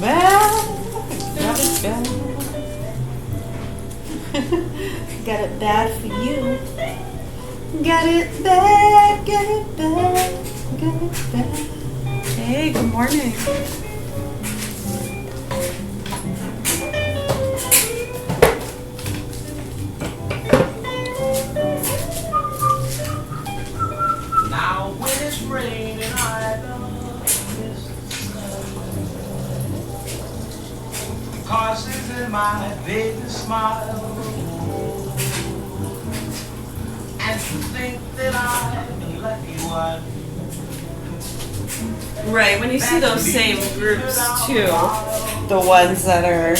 back. Got it bad. Got it bad for you. Got it bad, got it bad, got it bad. Hey, good morning. Now when it's raining, I don't miss the sun. Causes in my baby smile. And to think that I'm the lucky one. Right, when you see those same groups too, the ones that are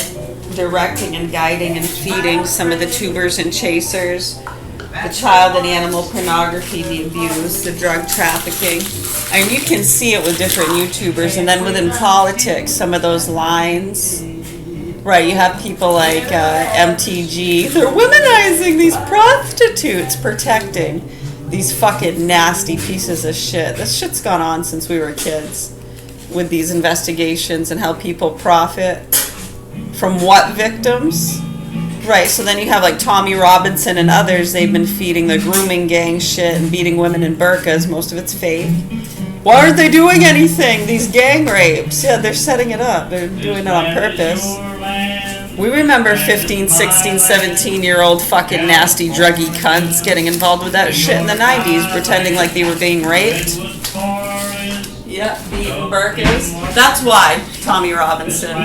directing and guiding and feeding some of the tubers and chasers, the child and animal pornography, the abuse, the drug trafficking. I mean, you can see it with different YouTubers, and then within politics, some of those lines. Right, you have people like MTG. They're womanizing these prostitutes, protecting these fucking nasty pieces of shit. This shit's gone on since we were kids with these investigations and how people profit from what victims. Right, so then you have like Tommy Robinson and others. They've been feeding the grooming gang shit and beating women in burqas. Most of it's fake. Why aren't they doing anything? These gang rapes. Yeah, they're setting it up. They're doing it on purpose. We remember 15, 16, 17-year-old fucking nasty druggy cunts getting involved with that shit in the 90s, pretending like they were being raped. Yep, beating burqas. That's why, Tommy Robinson.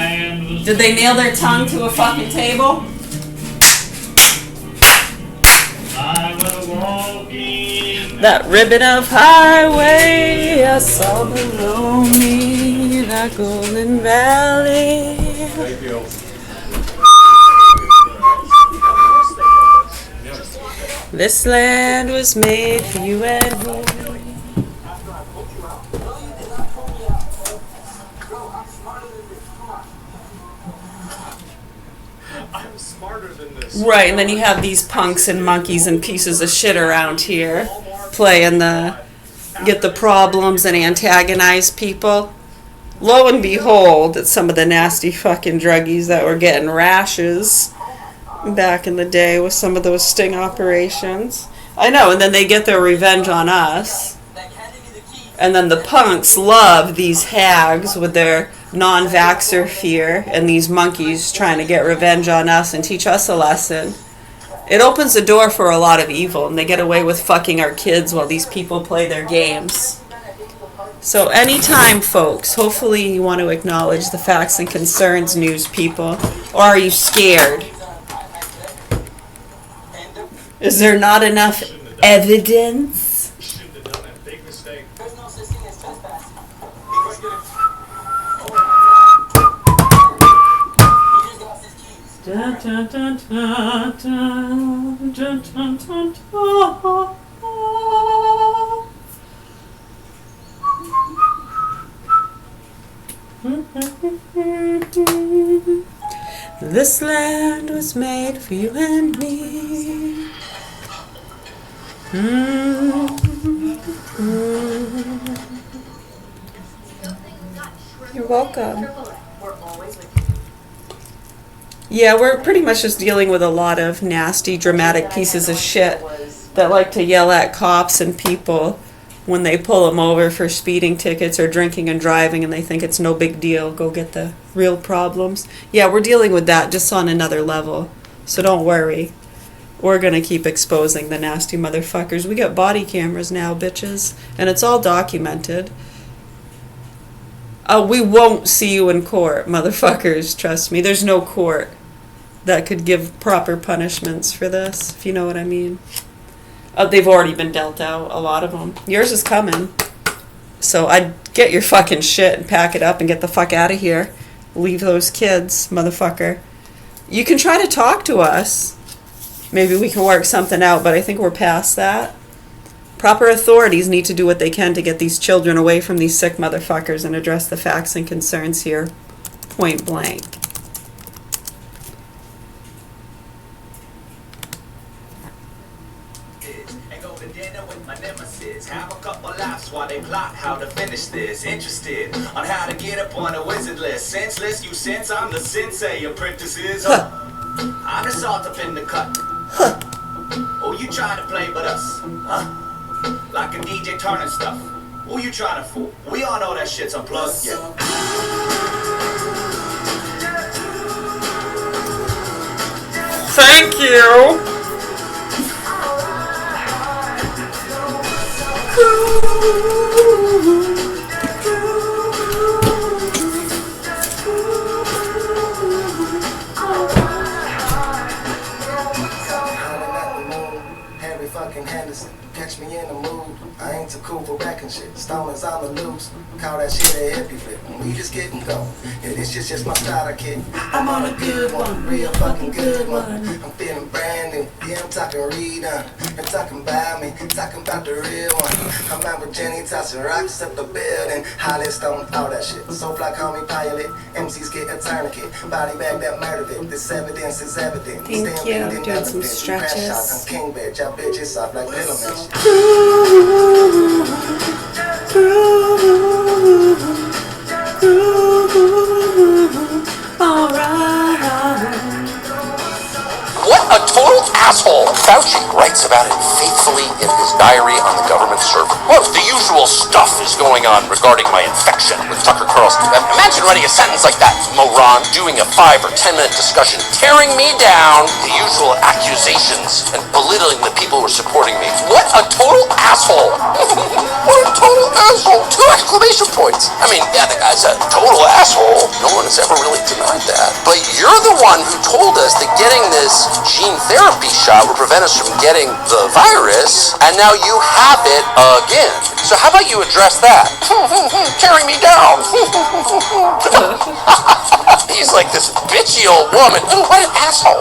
Did they nail their tongue to a fucking table? That ribbon of highway I saw below me, that golden valley. Thank you. This land was made for you and me. I'm smarter than this. Right, and then you have these punks and monkeys and pieces of shit around here playing get the problems and antagonize people. Lo and behold, it's some of the nasty fucking druggies that were getting rashes back in the day with some of those sting operations. I know, and then they get their revenge on us. And then the punks love these hags with their non-vaxxer fear and these monkeys trying to get revenge on us and teach us a lesson. It opens the door for a lot of evil, and they get away with fucking our kids while these people play their games. So anytime, folks, hopefully you want to acknowledge the facts and concerns, news people. Or are you scared? Is there not enough evidence? Dun, dun, dun, dun, dun, dun, dun, dun, dun. This land was made for you and me. You're welcome. Yeah, we're pretty much just dealing with a lot of nasty, dramatic pieces of shit that like to yell at cops and people when they pull them over for speeding tickets or drinking and driving, and they think it's no big deal. Go get the real problems. Yeah, we're dealing with that just on another level. So don't worry. We're going to keep exposing the nasty motherfuckers. We got body cameras now, bitches. And it's all documented. We won't see you in court, motherfuckers. Trust me. There's no court that could give proper punishments for this, if you know what I mean. They've already been dealt out, a lot of them. Yours is coming. So I'd get your fucking shit and pack it up and get the fuck out of here. Leave those kids, motherfucker. You can try to talk to us. Maybe we can work something out, but I think we're past that. Proper authorities need to do what they can to get these children away from these sick motherfuckers and address the facts and concerns here. Point blank. And go to dinner with my nemesis. Have a couple laughs while they plot how to finish this. Interested on how to get up on a wizard list. Senseless, you sense I'm the sensei apprentices. I'm the salt up in the cut. Oh, you trying to play but us? Like a DJ turning stuff. Who you trying to fool? We all know that shit's unplugged. Yeah. Thank you. Harry fucking Henderson, catch me in the mood. I ain't too cool for wrecking shit. Stoners on the loose, call that shit a hippie flip. We just getting going. Yeah, this shit's just my starter kit. I'm on a good one, real fucking good one. I'm feeling brand new. Yeah, I'm talking redone. You're talking about me, talking about the real one. I'm out with Jenny tossing rocks up the building. Holly Stone, all that shit. So fly, call me pilot. MCs get a tourniquet. Body bag that murder it. This evidence is evident. Thank you. I'm doing some stretches. I'm king bitch. Y'all bitches soft like filaments. What a total asshole! Fauci writes about it faithfully in his diary on the government server. Well, the usual stuff is going on regarding my infection with Tucker Carlson. Imagine writing a sentence like that, moron, doing a 5 or 10 minute discussion, tearing me down, the usual accusations, and belittling the people who are supporting me. What a total asshole! What a total asshole! 2 exclamation points! I mean, yeah, the guy's a total asshole. No one has ever really denied that. But you're the one who told us that getting this gene therapy shot would prevent us from getting the virus, and now you have it again. So how about you address that? Tearing me down. He's like this bitchy old woman. What an asshole.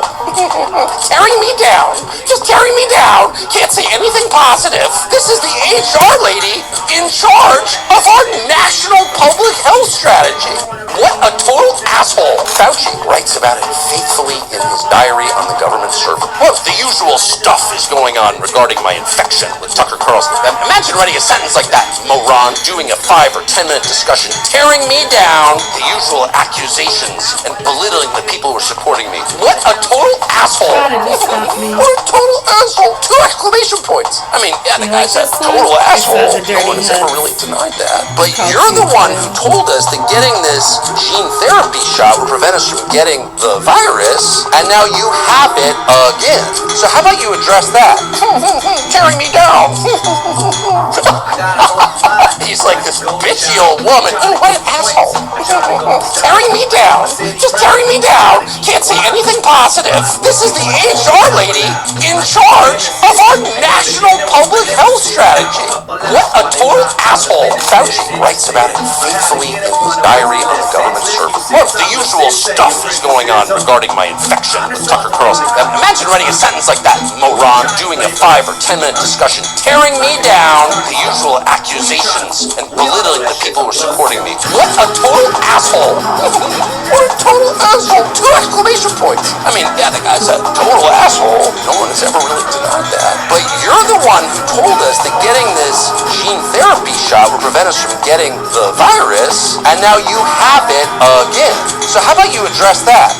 Tearing me down. Just tearing me down. Can't say anything positive. This is the HR lady in charge of our national public health strategy. What a total asshole. Fauci writes about it faithfully in his diary on the government server. Well, the usual stuff is going on regarding my infection with Tucker Carlson. Imagine writing a sentence like that, moron, doing a 5 or 10 minute discussion, tearing me down, the usual accusations, and belittling the people who are supporting me. What a total asshole! What a total asshole! 2 exclamation points! I mean, yeah, the guy's a total asshole. No one has ever really denied that. But you're the one who told us that getting this gene therapy shot would prevent us from getting the virus, and now you have it again. So how about you address that? Tearing me down. He's like this bitchy old woman. What an asshole. Tearing me down. Just tearing me down. Can't say anything positive. This is the HR lady in charge of our national public health strategy. What a total asshole. Fauci writes about it faithfully in his diary on the government server. Well, the usual stuff is going on regarding my infection with Tucker Carlson. Imagine writing a sentence like that, moron, doing a 5 or 10 minute discussion, tearing me down, the usual accusations, and belittling the people who are supporting me. What a total asshole! What a total asshole! 2 exclamation points! I mean, yeah, the guy's a total asshole. No one has ever really denied that. But you're the one who told us that getting this gene therapy shot would prevent us from getting the virus, and now you have it again. So how about you address that?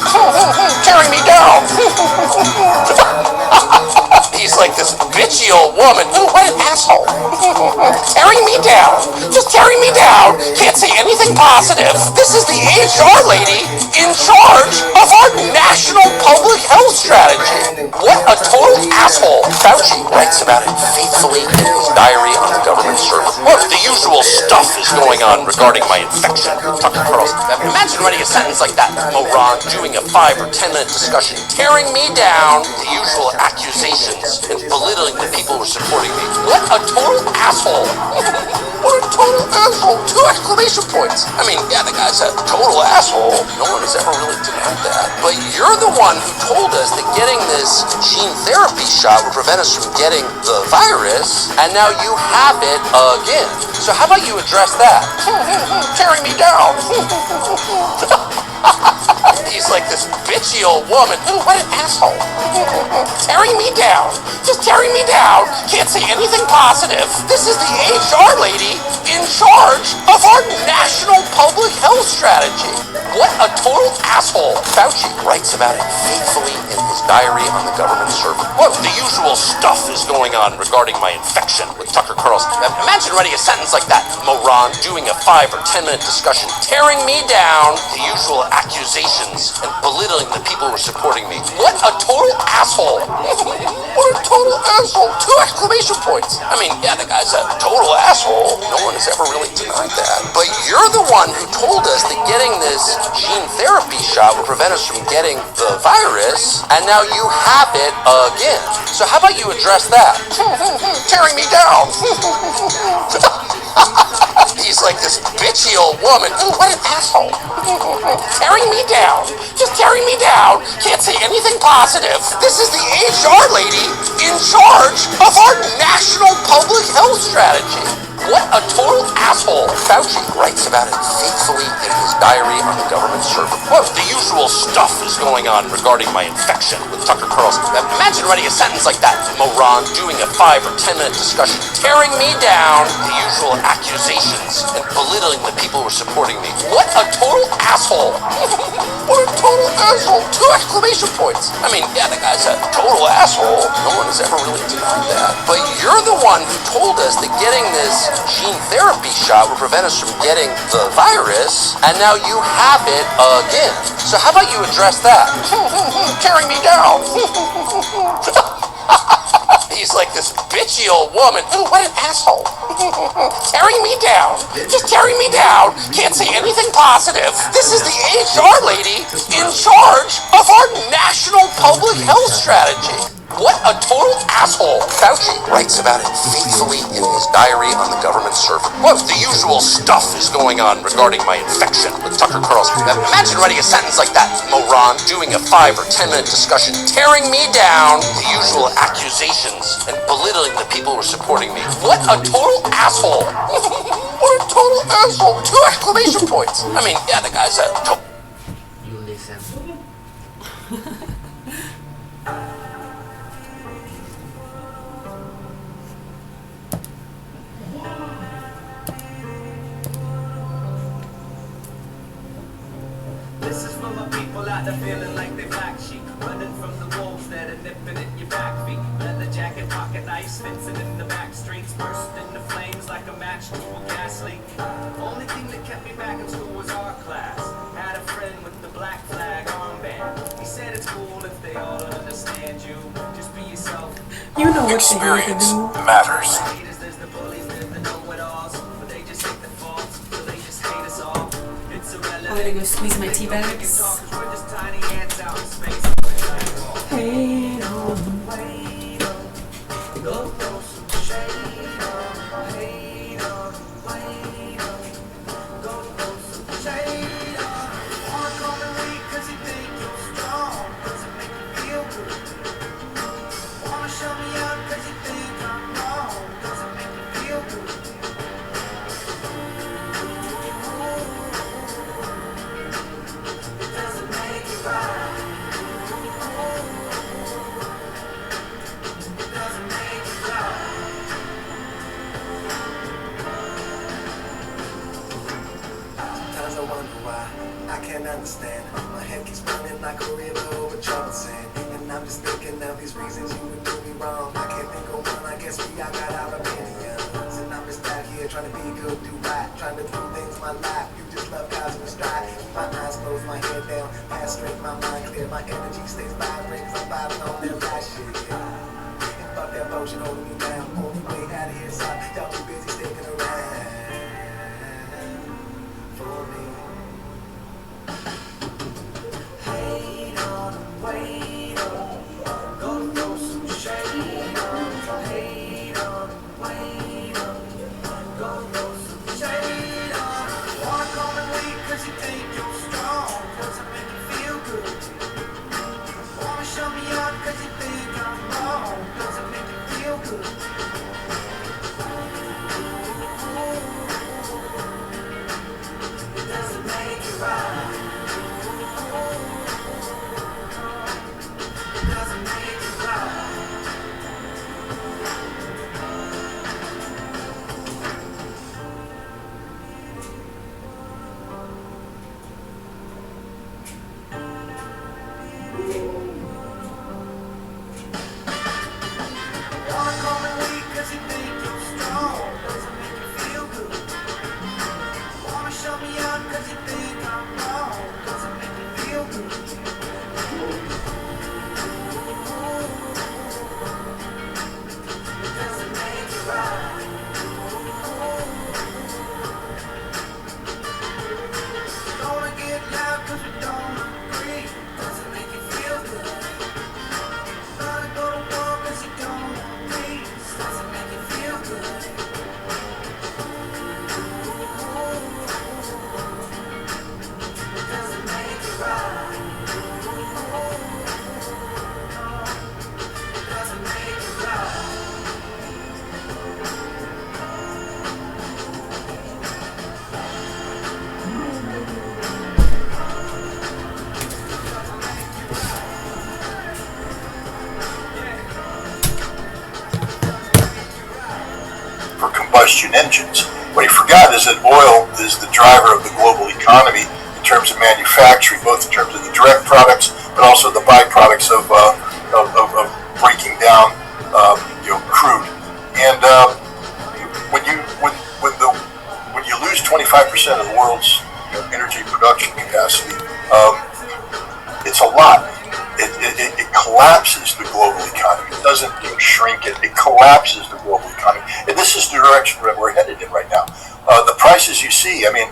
Tearing me down. He's like this bitchy old woman. What an asshole. Tearing me down. Just tearing me down. Can't say anything positive. This is the HR lady in charge of our national public health strategy. What a total asshole. Fauci writes about it faithfully in his diary on the government server. Well, the usual stuff is going on regarding my infection with Tucker Carlson. Imagine writing a sentence like that, moron, doing a 5 or 10 minute discussion, tearing me down, the usual accusations, and belittling the people who are supporting me. What a total asshole! What a total asshole! 2 exclamation points! I mean, yeah, the guy's a total asshole. No one has ever really denied that. But you're the one who told us that getting this gene therapy shot would prevent us from getting the virus, and now you have it again. So how about you address that? Tearing me down. He's like this bitch bitchy old woman. Ooh, what an asshole. Tearing me down. Just tearing me down. Can't say anything positive. This is the HR lady in charge of our national public health strategy. What a total asshole. Fauci writes about it faithfully in his diary on the government server. Quote, the usual stuff is going on regarding my infection with Tucker Carlson. Imagine writing a sentence like that, moron, doing a 5 or 10 minute discussion, tearing me down, the usual accusations, and belittling the people who are supporting me. What a total asshole. What a total asshole. 2 exclamation points. I mean, yeah, the guy's a total asshole. No one has ever really denied that. But you're the one who told us that getting this gene therapy shot will prevent us from getting the virus, and now you have it again. So how about you address that? Tearing me down. He's like this bitchy old woman. Ooh, what an asshole. Tearing me down. Just tearing me down. Can't say anything positive. This is the HR lady in charge of our national public health strategy. What a total asshole. Fauci writes about it faithfully in his diary on the government server. Quote, the usual stuff is going on regarding my infection with Tucker Carlson. Imagine writing a sentence like that, moron, doing a 5 or 10 minute discussion, tearing me down, the usual accusations, and belittling the people who are supporting me. What a total asshole. What a total asshole. 2 exclamation points. I mean, yeah, the guy's a total asshole. No one has ever really denied that. But you're the one who told us that getting this gene therapy shot will prevent us from getting the virus, and now you have it again. So how about you address that? Tearing me down. He's like this bitchy old woman. Ooh, what an asshole. Tearing me down. Just tearing me down. Can't say anything positive. This is the HR lady in charge of our national public health strategy. What a total asshole. Fauci writes about it faithfully in his diary on the government server. Quote, the usual stuff is going on regarding my infection with Tucker Carlson. Imagine writing a sentence like that, moron, doing a 5 or 10 minute discussion, tearing me down, the usual accusations, and belittling the people who are supporting me. What a total asshole. What a total asshole. 2 exclamation points. I mean, yeah, the guy's a You listen. This is for my people out there feeling like they black sheep, running from the wolves that are nipping at your back feet. Leather jacket, pocket knives, fencing in the back streets, bursting the flames like a match to a gas leak. Only thing that kept me back in school was art class. Had a friend with the black flag armband. He said it's cool if they all don't understand you. Just be yourself. You know what they experience need to do. matters. Haters, there's the bullies, there's the know-it-alls, but they just hate the faults, so they just hate us all. It's irrelevant. I'm gonna go squeeze my tea bags. We're just tiny ants out in space. Hey, Go throw some shade on, hate on, wait on. Go throw some shade on. Wanna come and weak 'cause you think you're strong. Doesn't make you feel good. Wanna show me up 'cause you think I'm wrong. Doesn't make you feel good. It doesn't make you right. It doesn't make you right. Sometimes I wonder why I can't understand. My head keeps running like a river over troubled sand. And I'm just thinking of these reasons you would do me wrong. I can't think of one, I guess we all got our opinions. And I'm just out here trying to be good, do right, trying to do things my life. You just love causing a stride. Keep my eyes closed, my head down, pass straight, my mind clear. My energy stays vibrant 'cause I'm vibing on that right shit, yeah. And fuck that bullshit holding me down. Only way out of here, son. Y'all too busy sticking around for me. Hate on, wait on. Go throw some shade on. Hate on, wait on. Go throw some shade on. Wanna come and weak 'cause you think you're strong. Doesn't make you feel good. Wanna show me up 'cause you think I'm wrong. Doesn't make you feel good. combustion engines. What he forgot is that oil is the driver of the global economy in terms of manufacturing, both in terms of the direct products, but also the byproducts of breaking down, crude. And when you lose 25% of the world's energy production capacity, it's a lot. It collapses the global economy. It doesn't shrink it. It collapses the global economy. And this is the direction that we're headed in right now. The prices you see, I mean,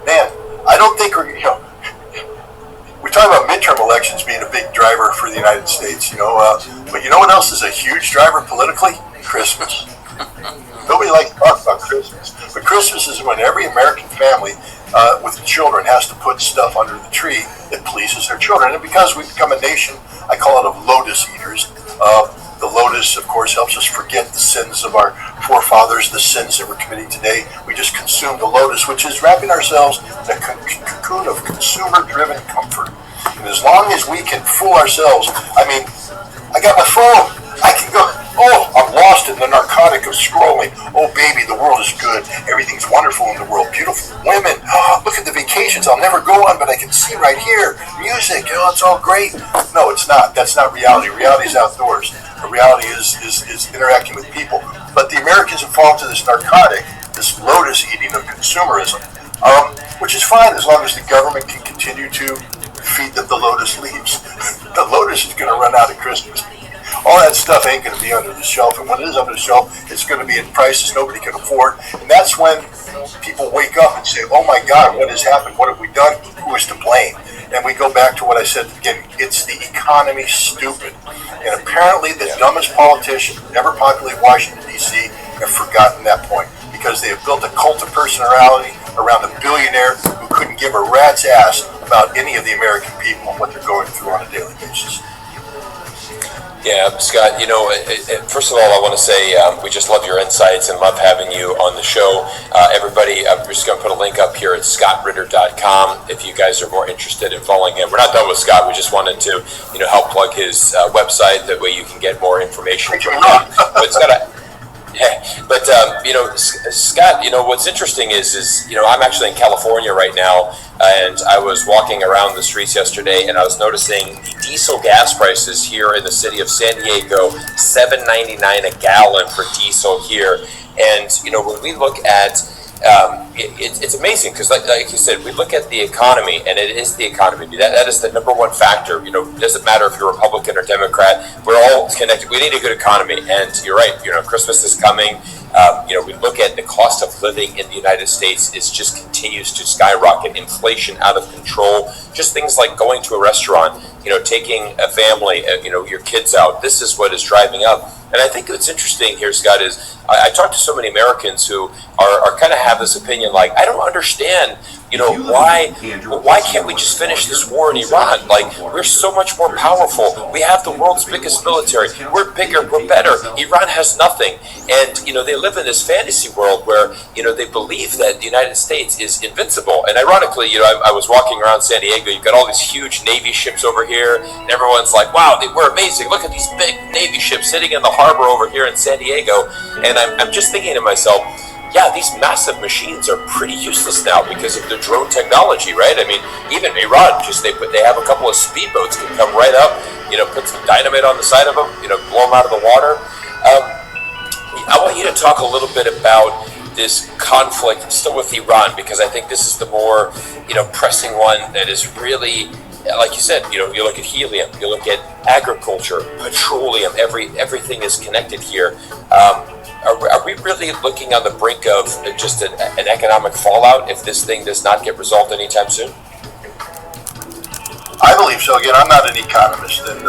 man, I don't think we talk about midterm elections being a big driver for the United States, but you know what else is a huge driver politically? Christmas. Nobody likes to talk about Christmas. But Christmas is when every American family with children has to put stuff under the tree that pleases their children. And because we've become a nation, I call it of lotus eaters. The lotus, of course, helps us forget the sins of our forefathers, the sins that we're committing today. We just consume the lotus, which is wrapping ourselves in a cocoon of consumer-driven comfort. And as long as we can fool ourselves, I mean, I got my phone. I can go, I'm lost in the narcotic of scrolling. Oh, baby, the world is good. Everything's wonderful in the world. Beautiful women. Look at the vacations I'll never go on, but I can see right here. Music, it's all great. No, it's not. That's not reality. Reality is outdoors. The reality is interacting with people. But the Americans have fallen to this narcotic, this lotus eating of consumerism, which is fine as long as the government can continue to feed them the lotus leaves. The lotus is going to run out at Christmas. All that stuff ain't going to be under the shelf, and when it is under the shelf, it's going to be at prices nobody can afford. And that's when people wake up and say, oh my God, what has happened? What have we done? Who is to blame? And we go back to what I said again, it's the economy, stupid. And apparently the dumbest politicians ever populate Washington, D.C. have forgotten that point, because they have built a cult of personality around a billionaire who couldn't give a rat's ass about any of the American people and what they're going through on a daily basis. Yeah, Scott, first of all, I want to say we just love your insights and love having you on the show. Everybody, we're just going to put a link up here at scottritter.com if you guys are more interested in following him. We're not done with Scott. We just wanted to, help plug his website. That way you can get more information from him. But Scott, Scott, what's interesting is I'm actually in California right now, and I was walking around the streets yesterday, and I was noticing the diesel gas prices here in the city of San Diego, $7.99 a gallon for diesel here. And when we look at it's amazing because, like you said, we look at the economy, and it is the economy. That is the number one factor. It doesn't matter if you're Republican or Democrat. We're all connected. We need a good economy, and you're right. Christmas is coming. We look at the cost of living in the United States. It just continues to skyrocket. Inflation out of control. Just things like going to a restaurant. Taking a family. Your kids out. This is what is driving up. And I think what's interesting here, Scott, is I talk to so many Americans who are kind of have this opinion, like, I don't understand, why can't we just finish this war in Iran? Like, we're so much more powerful. We have the world's biggest military. We're bigger. We're better. Iran has nothing. And, they live in this fantasy world where, they believe that the United States is invincible. And ironically, I was walking around San Diego. You've got all these huge Navy ships over here, and everyone's like, wow, we're amazing. Look at these big Navy ships sitting in the harbor over here in San Diego. And I'm just thinking to myself, yeah, these massive machines are pretty useless now because of the drone technology, right? I mean, even Iran, they have a couple of speedboats can come right up, put some dynamite on the side of them, blow them out of the water. I want you to talk a little bit about this conflict still with Iran, because I think this is the more, pressing one that is really, like you said, you look at helium, you look at agriculture, petroleum, everything is connected here. Are we really looking on the brink of just an economic fallout if this thing does not get resolved anytime soon? I believe so. Again, I'm not an economist, and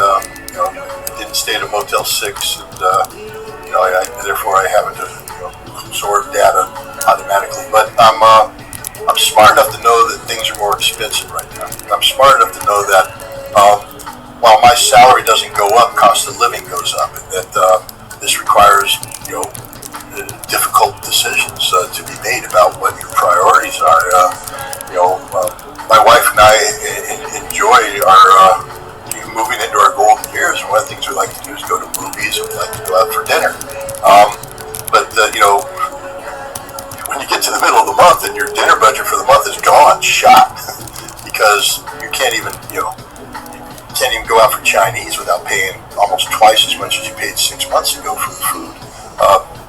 didn't stay at a Motel 6, and therefore I haven't absorbed data automatically. But I'm smart enough to know that things are more expensive right now. I'm smart enough to know that while my salary doesn't go up, cost of living goes up, and that this requires difficult decisions to be made about what your priorities are. My wife and I enjoy our moving into our golden years, and one of the things we like to do is go to movies, and we like to go out for dinner. But because you can't even go out for Chinese without paying almost twice as much as you paid 6 months ago for the food.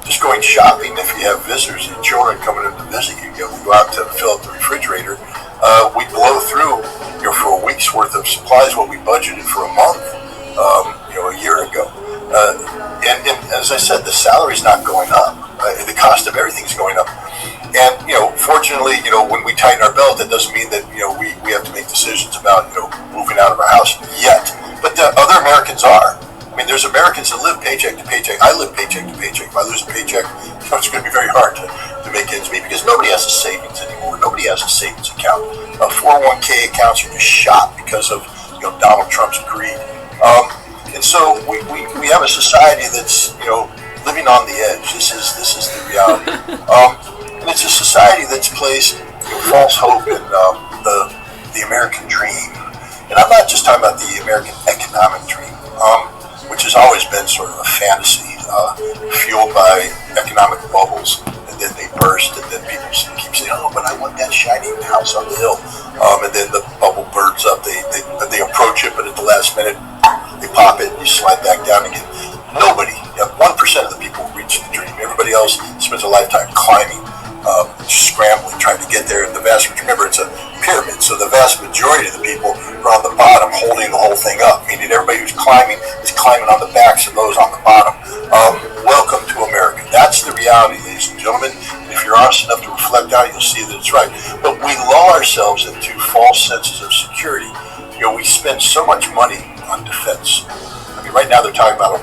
Just going shopping, if you have visitors and children coming in to visit you, we go out to fill up the refrigerator. We blow through, for a week's worth of supplies what we budgeted for a month, a year ago. And as I said, the salary's not going up. The cost of everything's going up. And, fortunately, when we tighten our belt, that doesn't mean that, we have to make decisions about, moving out of our house yet. But other Americans are. I mean, there's Americans that live paycheck to paycheck. I live paycheck to paycheck. If I lose a paycheck, it's going to be very hard to make ends meet because nobody has a savings anymore. Nobody has a savings account. 401k accounts are just shot because of, Donald Trump's greed. And so we have a society that's, living on the edge. This is the reality. And it's a society that's placed false hope in the American dream. And I'm not just talking about the American economic dream, which has always been sort of a fantasy, fueled by economic bubbles, and then they burst, and then people keep saying, "Oh, but I want that shiny house on the hill," and then the bubble burns up. They approach it, but at the last minute, they pop it, and you slide back down again. Nobody, 1% of the people reach the dream. Everybody else spends a lifetime climbing, scrambling, trying to get there. And remember, it's a pyramid, so the vast majority of the people are on the bottom holding the whole thing up, meaning everybody who's climbing is climbing on the backs of those on the bottom. Welcome to America. That's the reality, ladies and gentlemen. And if you're honest enough to reflect on it, you'll see that it's right. But we lull ourselves into false senses of security. We spend so much money on defense. I mean, right now they're talking about,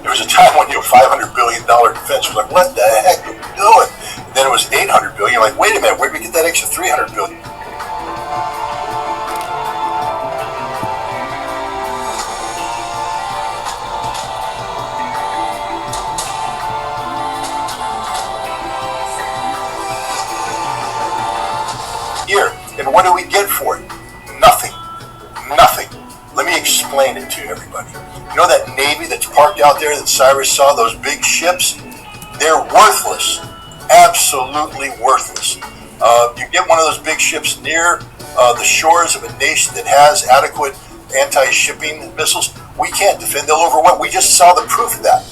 there was a time when, $500 billion defense was like, what the heck are we doing? And then it was $800 billion. You're like, wait a minute, where did we get that extra $300 billion? Here, and what do we get for it? Nothing. Nothing. Let me explain it to everybody. You know that Navy that's parked out there that Cyrus saw, those big ships? They're worthless. Absolutely worthless. You get one of those big ships near the shores of a nation that has adequate anti-shipping missiles, we can't defend. They'll overwhelm. We just saw the proof of that.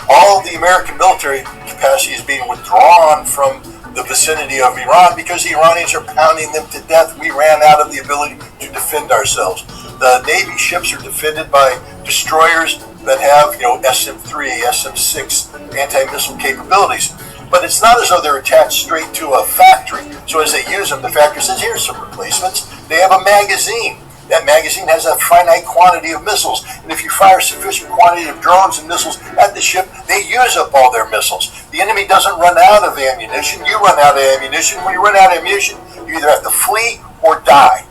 All the American military capacity is being withdrawn from the vicinity of Iran because the Iranians are pounding them to death. We ran out of the ability to defend ourselves. The Navy ships are defended by destroyers that have, SM-3, SM-6 anti-missile capabilities. But it's not as though they're attached straight to a factory. So as they use them, the factory says, here's some replacements. They have a magazine. That magazine has a finite quantity of missiles. And if you fire sufficient quantity of drones and missiles at the ship, they use up all their missiles. The enemy doesn't run out of ammunition. You run out of ammunition. When you run out of ammunition, you either have to flee or die.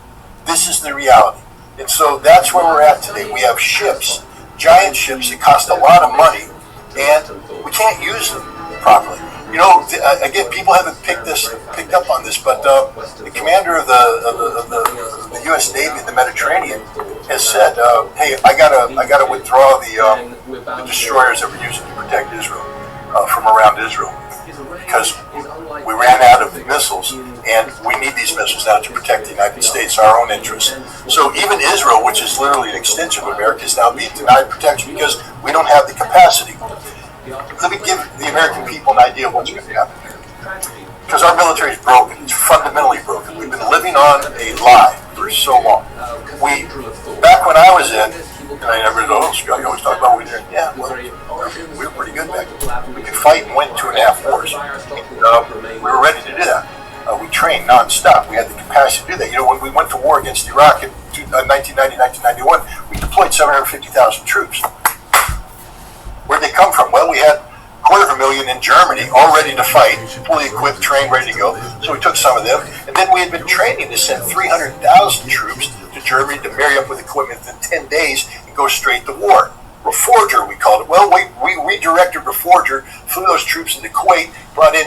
This is the reality. And so that's where we're at today. We have ships, giant ships that cost a lot of money, and we can't use them properly. Again, people haven't picked up on this, but the commander of the U.S. Navy in the Mediterranean has said, "Hey, I gotta withdraw the destroyers that we're using to protect Israel from around Israel because we ran out of missiles, and we need these missiles now to protect the United States, our own interests." So even Israel, which is literally an extension of America, is now being denied protection because we don't have the capacity. Let me give the American people an idea of what's going to happen here. Because our military is broken. It's fundamentally broken. We've been living on a lie for so long. Back when I was in, everybody goes, "Oh, you always talk about what we did." Yeah, well, we were pretty good back then. We could fight and win 2.5 wars. We were ready to do that. We trained nonstop. We had the capacity to do that. When we went to war against Iraq in 1990, 1991, we deployed 750,000 troops. Where'd they come from? Well, we had 250,000 in Germany all ready to fight, fully equipped, trained, ready to go. So we took some of them. And then we had been training to send 300,000 troops to Germany to marry up with equipment in 10 days and go straight to war. Reforger, we called it. Well, we redirected Reforger, flew those troops into Kuwait, brought in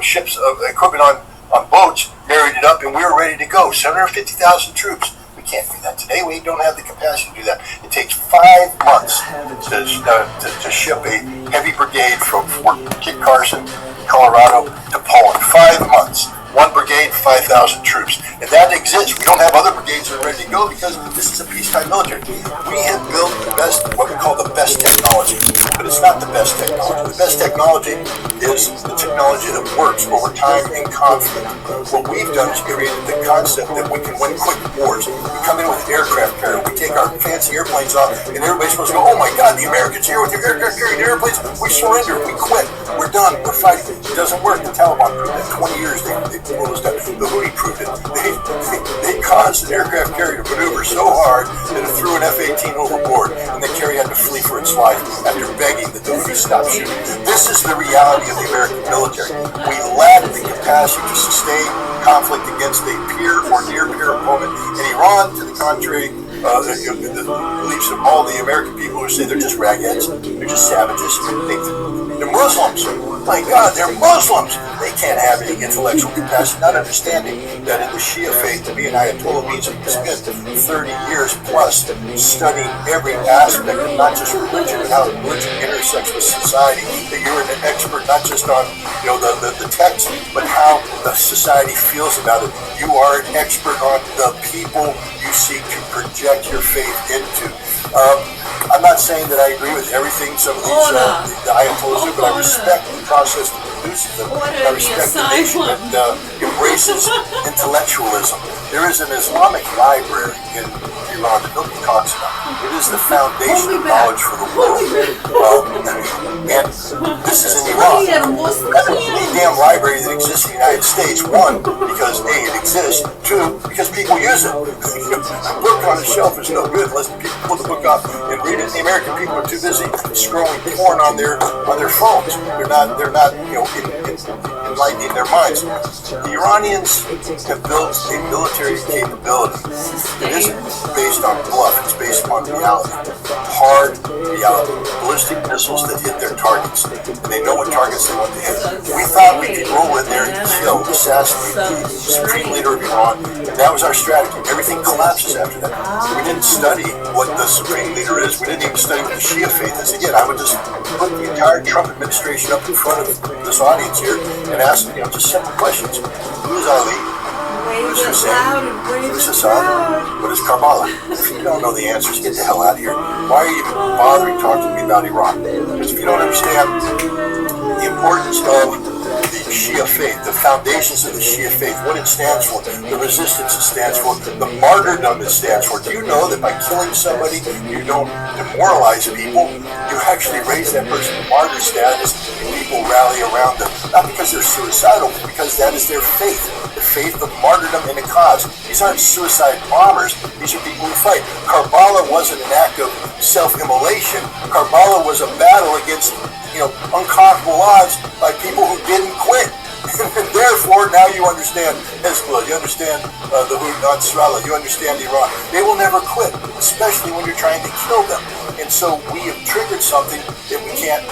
ships of equipment on boats, married it up, and we were ready to go. 750,000 troops. We can't do that today. We don't have the capacity to do that. It takes 5 months to ship a heavy brigade from Fort Kit Carson, Colorado, to Poland. 5 months. One brigade brigade, 5,000 troops. And that exists. We don't have other brigades that are ready to go because this is a peacetime military. We have built the best, what we call the best technology, but it's not the best technology. The best technology is the technology that works over time in conflict. What we've done is created the concept that we can win quick wars. We come in with aircraft carrier, we take our fancy airplanes off, and everybody's supposed to go, oh my God, the Americans here with their aircraft carrying airplanes, we surrender, we quit, we're done, we're fighting. It doesn't work. The Taliban proved it. 20 years they pulled us down. The Houthi proved it. They caused an aircraft carrier to maneuver so hard that it threw an F-18 overboard, and the carrier had to flee for its life after begging that the Houthis stop shooting. This is the reality of the American military. We lack the capacity to sustain conflict against a peer or near-peer opponent. And Iran, to the contrary, the beliefs of all the American people who say they're just ragheads, they're just savages, they're Muslims. My God, they're Muslims. They can't have any intellectual capacity, not understanding that in the Shia faith, to be an Ayatollah means you spend 30 years plus studying every aspect of not just religion and how religion intersects with society. That you're an expert not just on the text, but how the society feels about it. You are an expert on the people you seek to project your faith into. I'm not saying that I agree with everything some of these the Ayatollahs do, but I respect the process that produces them. I respect the nation that embraces intellectualism. There is an Islamic library in Iran that nobody talks about. It is the foundation of knowledge for the world. And this is in Iran. Any damn library that exists in the United States, one, because A, it exists, two, because people use it. A book on the shelf is no good unless people pull the book up and read it. The American people are too busy scrolling porn on their phones. They're not enlightening their minds. The Iranians have built a military capability that isn't based on bluff, it's based on reality. Hard reality. Ballistic missiles that hit their targets. And they know what targets they want to hit. We thought we could roll in there and kill, assassinate the supreme leader of Iran. And that was our strategy. Everything collapses after that. We didn't study what the supreme leader is. We didn't even study what the Shia faith is. Again, I would just put the entire Trump administration up in front of this audience here and ask them, just simple questions. Who's Ali? Who's Hussein? Who's Assad? What is Karbala? If you don't know the answers, get the hell out of here. Why are you even bothering talking to me about Iran? Because if you don't understand the importance of the Shia faith, the foundations of the Shia faith, what it stands for, the resistance it stands for, the martyrdom it stands for. Do you know that by killing somebody, you don't demoralize people? You actually raise that person to martyr status, and people rally around them. Not because they're suicidal, but because that is their faith. The faith of martyrdom in a cause. These aren't suicide bombers. These are people who fight. Karbala wasn't an act of self-immolation. Karbala was a battle against unconquerable odds by people who didn't quit. Therefore, now you understand Hezbollah, you understand the Houthi, you understand Iran. They will never quit, especially when you're trying to kill them. And so we have triggered something that we can't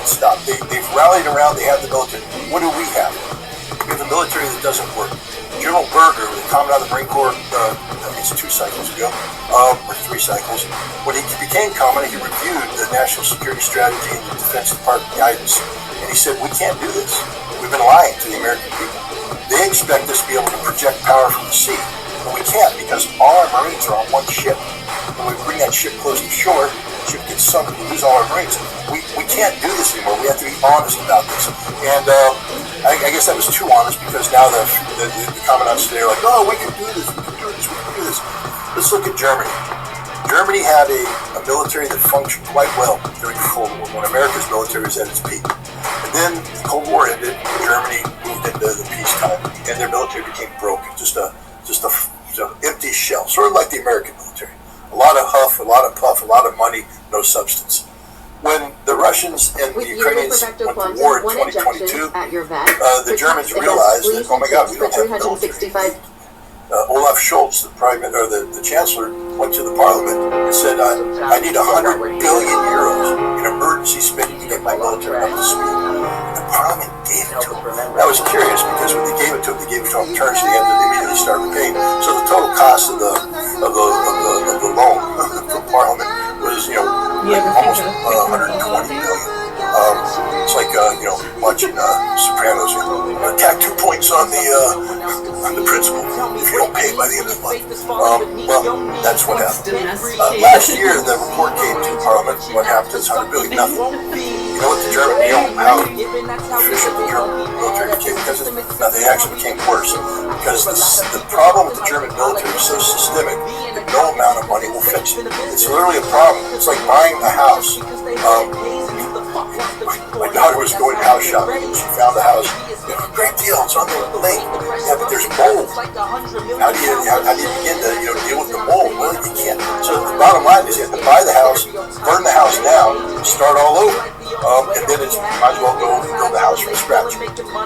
stop. They've rallied around, they have the military. What do we have? We have a military that doesn't work. General Berger, the Commandant of the Marine Corps, I think it's 2 cycles ago, or 3 cycles, when he became Commandant, he reviewed the national security strategy and the Defense Department guidance, and he said, we can't do this. We've been lying to the American people. They expect us to be able to project power from the sea, but we can't because all our Marines are on one ship. When we bring that ship close to shore, the ship gets sunk and we lose all our Marines. We can't do this anymore. We have to be honest about this. And I guess that was too honest because now the commandants today are like, oh, we can do this, we can do this, we can do this. Let's look at Germany. Germany had a military that functioned quite well during the Cold War, when America's military was at its peak. And then the Cold War ended, Germany moved into the peacetime, and their military became broken, just a empty shell, sort of like the American military. A lot of huff, a lot of puff, a lot of money, no substance. When the Russians and the Ukrainians went to war in 2022, the Germans realized that, oh my God, we don't have military. Olaf Scholz, the Chancellor, went to the Parliament and said, I need 100 billion euros in emergency spending to get my military up to speed. And the Parliament gave it to him. That was curious because when they gave it to him terms they had to immediately start repaying. So the total cost of the loan from Parliament was almost 120 billion. It's like watching Sopranos. Tack 2 points on the principal if you don't pay by the end of the month. Well, that's what happened. Last year, the report came to Parliament. What happened is $100 billion. Nothing. You know what the German, how efficient the German military became because of now they actually became worse because the problem with the German military is so systemic that no amount of money will fix it. It's literally a problem. It's like buying a house. My daughter was going house shopping and she found a house. Great deal. It's on the lake. Yeah, but there's mold. How do you begin to deal with the mold? Well, you can't. So the bottom line is you have to buy the house, burn the house down, start all over. And then you might as well go build the house from scratch.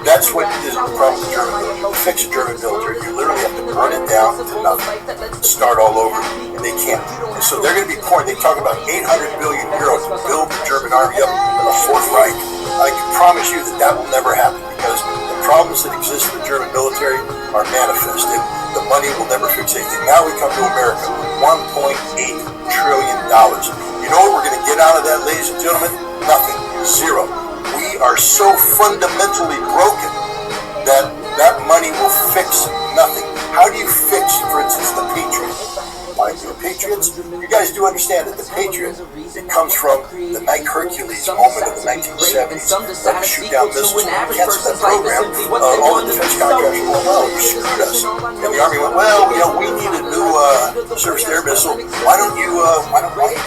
That's what is the problem with the German military. To fix a German military, you literally have to burn it down to nothing, start all over, and they can't. And so they're going to be pouring, they talk about 800 billion euros to build the German army up in the Fourth Reich. I can promise you that will never happen because the problems that exist in the German military are manifest, and the money will never fix anything. Now we come to America, $1.8 trillion. You know what we're going to get out of that, ladies and gentlemen? Nothing. Zero. We are so fundamentally broken that money will fix nothing. How do you fix, for instance, the Patriot? Mind you, the Patriots, you guys do understand that the Patriot, it comes from the Night Hercules moment of the 1970s, that to shoot down missiles. Cancel that program. All the defense contractors went, well, you screwed us. And the Army went, well, we need a new surface air missile. Why don't you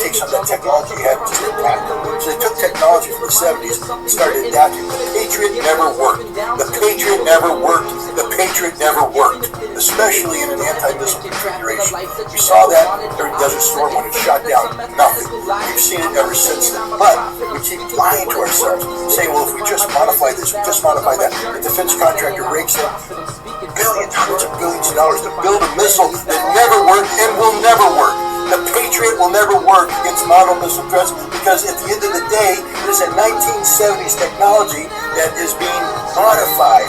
take some of that technology you had and just adapt it? So they took technology from the 70s and started adapting. The Patriot never worked. The Patriot never worked. The Patriot never worked, especially in an anti-missile configuration. You saw that during Desert Storm when it shot down nothing. We've seen it ever since then. But we keep lying to ourselves, saying, well, if we just modify this, we just modify that. The defense contractor rakes in billions, hundreds of billions of dollars to build a missile that never worked and will never work. The Patriot will never work against model missile threats because at the end of the day, it is a 1970s technology that is being modified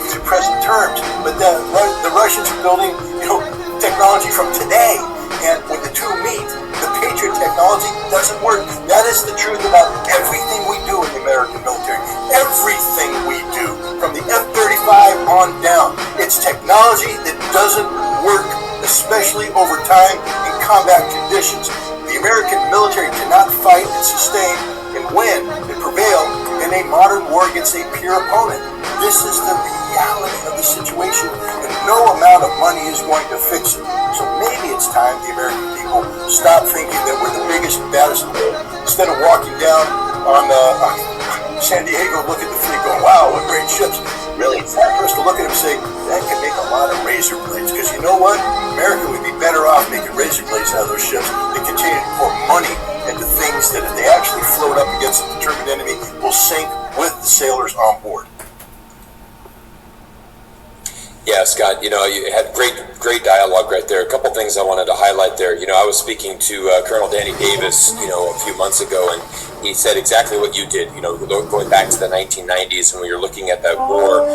to present terms. But the Russians are building, technology from today. And when the two meet, the Patriot technology doesn't work. That is the truth about everything we do in the American military. Everything we do, from the F-35 on down. It's technology that doesn't work, especially over time in combat conditions. The American military cannot fight and sustain and win and prevail in a modern war against a peer opponent. This is the reality of the situation, and no amount of money is going to fix it. So maybe it's time the American people stop thinking that we're the biggest and baddest in the world. Instead of walking down on San Diego, look at the fleet going, wow, what great ships. Really, it's time for us to look at them and say, that can make a lot of razor blades. Because you know what? America would be better off making razor blades out of those ships than continue to pour money into things that if they actually float up against a determined enemy will sink with the sailors on board. Yeah, Scott, you had great dialogue right there. A couple things I wanted to highlight there. I was speaking to Colonel Danny Davis, a few months ago, and he said exactly what you did, going back to the 1990s when we were looking at that war.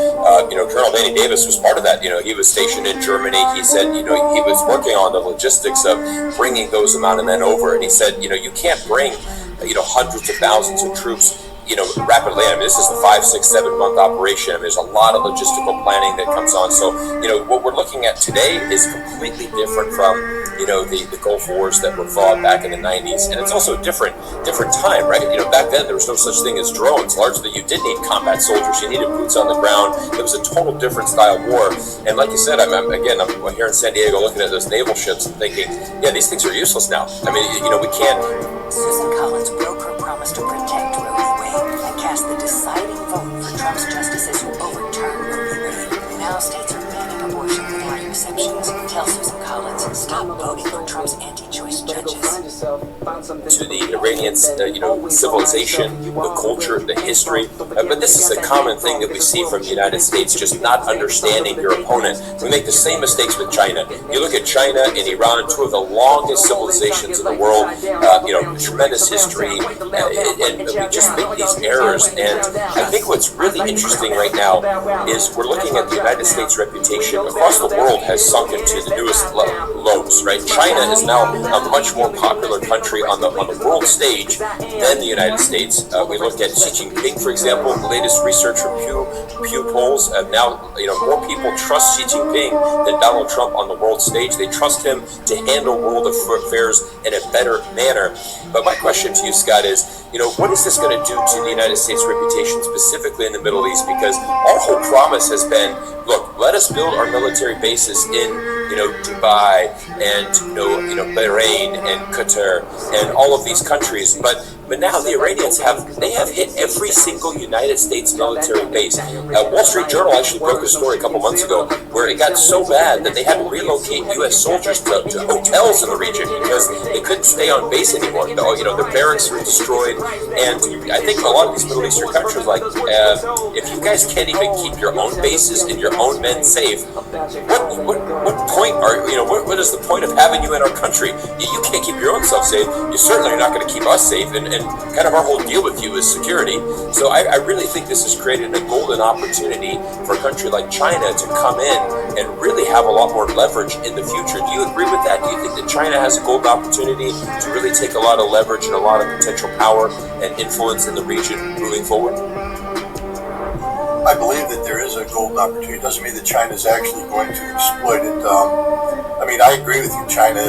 Colonel Danny Davis was part of that. He was stationed in Germany. He said, he was working on the logistics of bringing those amount of men over. And he said, you can't bring, hundreds of thousands of troops rapidly. This is a 5, 6, 7 month operation. There's a lot of logistical planning that comes on. So, what we're looking at today is completely different from, the Gulf Wars that were fought back in the 90s. And it's also a different time, right? Back then there was no such thing as drones. Largely, you did need combat soldiers. You needed boots on the ground. It was a total different style war. And like you said, I'm here in San Diego looking at those naval ships and thinking, yeah, these things are useless now. We can't. Susan Collins broke her promise to protect Roe v. Wade and cast the deciding vote for Trump's justices who overturned Roe v. Wade. Now states are banning abortion without exceptions. Tell Susan Collins, stop voting for Trump's anti-choice judges. To the Iranian, civilization, the culture, the history. But this is a common thing that we see from the United States, just not understanding your opponent. We make the same mistakes with China. You look at China and Iran, two of the longest civilizations in the world, tremendous history, and we just make these errors. And I think what's really interesting right now is we're looking at the United States reputation across the world has sunk into the lowest lows, right? China is now a much more popular country on the world stage than the United States. We look at Xi Jinping, for example. The latest research from Pew polls now, more people trust Xi Jinping than Donald Trump on the world stage. They trust him to handle world affairs in a better manner. But my question to you, Scott, is, what is this going to do to the United States' reputation, specifically in the Middle East? Because our whole promise has been, look, let us build our military bases in Dubai and Bahrain and Qatar and all of these countries, but now the Iranians have hit every single United States military base. Wall Street Journal actually broke a story a couple months ago where it got so bad that they had to relocate U.S. soldiers to hotels in the region because they couldn't stay on base anymore. Their barracks were destroyed, and I think a lot of these Middle Eastern countries, like, if you guys can't even keep your own bases and your own men safe, what point what is the point of having you in our country? You can't keep your own self safe. You certainly are not going to keep us safe, and kind of our whole deal with you is security. So I really think this has created a golden opportunity for a country like China to come in and really have a lot more leverage in the future. Do you agree with that? Do you think that China has a golden opportunity to really take a lot of leverage and a lot of potential power and influence in the region moving forward? I believe that there is a golden opportunity. It doesn't mean that China is actually going to exploit it. I agree with you. China,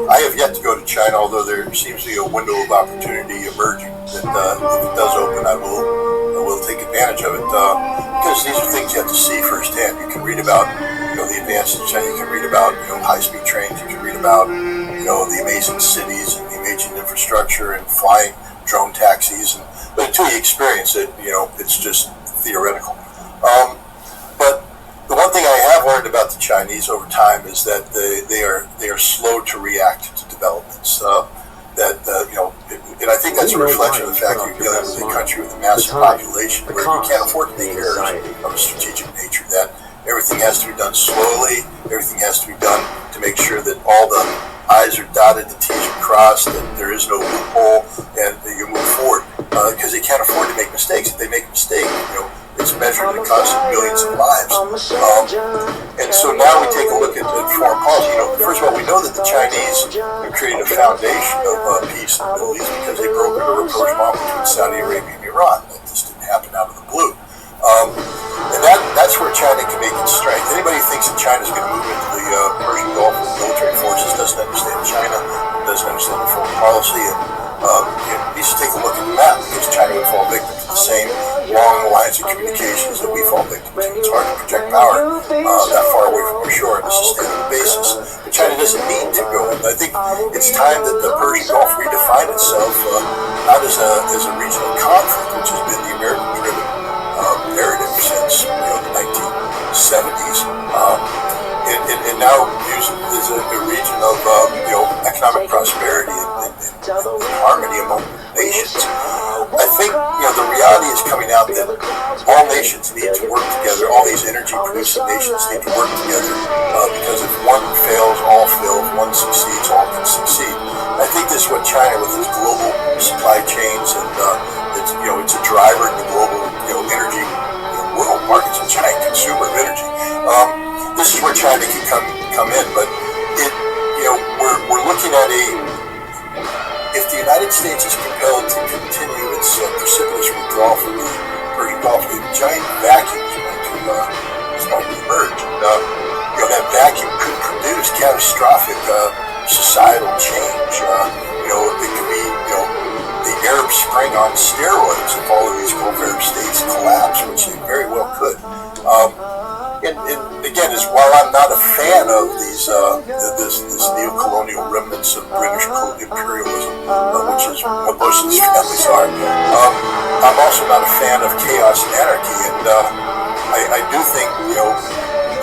I have yet to go to China, although there seems to be a window of opportunity emerging that if it does open, I will take advantage of it. Because these are things you have to see firsthand. You can read about, the advances in China. You can read about, high-speed trains. You can read about, the amazing cities and the amazing infrastructure and flying drone taxis. But until you experience it, it's just theoretical. But the one thing I have learned about the Chinese over time is that they are slow to react to developments. And I think that's a reflection of the fact that you're dealing with a country with a massive population where you can't afford to make errors of a strategic nature. That everything has to be done slowly. Everything has to be done to make sure that all the I's are dotted, the T's are crossed, that there is no loophole, and that you move forward. Because they can't afford to make mistakes. If they make a mistake, it's measured in the cost of millions of lives. And so now we take a look at foreign policy. First of all, we know that the Chinese have created a foundation of peace in the Middle East because they brokered a rapprochement between Saudi Arabia and Iran. That just didn't happen out of the blue. And that's where China can make its strength. Anybody who thinks that China's going to move into the Persian Gulf with military forces doesn't understand China, doesn't understand the foreign policy, and needs to take a look at the map because China would fall victim to the same long lines of communications that we fall victim to. It's hard to project power that far away from our shore on a sustainable basis. But China doesn't need to go in. I think it's time that the Persian Gulf redefine itself not as a regional conflict, which has been the American-driven narrative since the 1970s, and now used as a region of economic prosperity and harmony among nations. I think the reality is coming out that all nations need to work together. All these energy-producing nations need to work together because if one fails, all fail. If one succeeds, all can succeed. I think this is what China, with its global supply chains and it's a driver in the global energy world markets, a giant consumer of energy. This is where China can come in, but we're looking at if the United States is compelled to continue its precipitous withdrawal from the Persian Gulf, a giant vacuum is going to emerge. And that vacuum could produce catastrophic societal change. It could be the Arab Spring on steroids if all of these Gulf Arab states collapse, which they very well could. And again, while I'm not a fan of these this neo-colonial remnants of British imperialism, which is what most of these families are, I'm also not a fan of chaos and anarchy. And I do think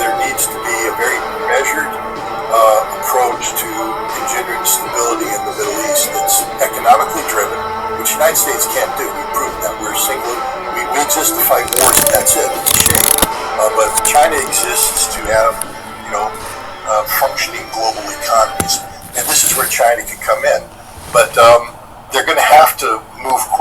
there needs to be a very measured approach to engendering stability in the Middle East that's economically driven, which the United States can't do. We've proven that we're we exist to fight wars, and that's it. It's a shame. But China exists to have, functioning global economies, and this is where China can come in. But they're going to have to move quickly.